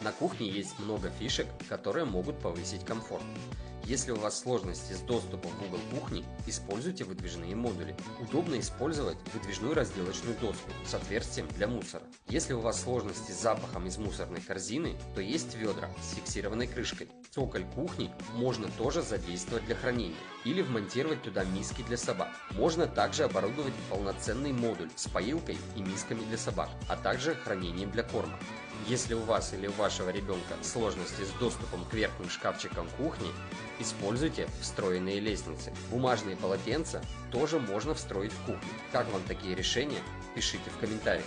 На кухне есть много фишек, которые могут повысить комфорт. Если у вас сложности с доступом в угол кухни, используйте выдвижные модули. Удобно использовать выдвижную разделочную доску с отверстием для мусора. Если у вас сложности с запахом из мусорной корзины, то есть ведра с фиксированной крышкой. Цоколь кухни можно тоже задействовать для хранения или вмонтировать туда миски для собак. Можно также оборудовать полноценный модуль с поилкой и мисками для собак, а также хранением для корма. Если у вас или у вашего ребенка сложности с доступом к верхним шкафчикам кухни, используйте встроенные лестницы. Бумажные полотенца тоже можно встроить в кухню. Как вам такие решения? Пишите в комментариях.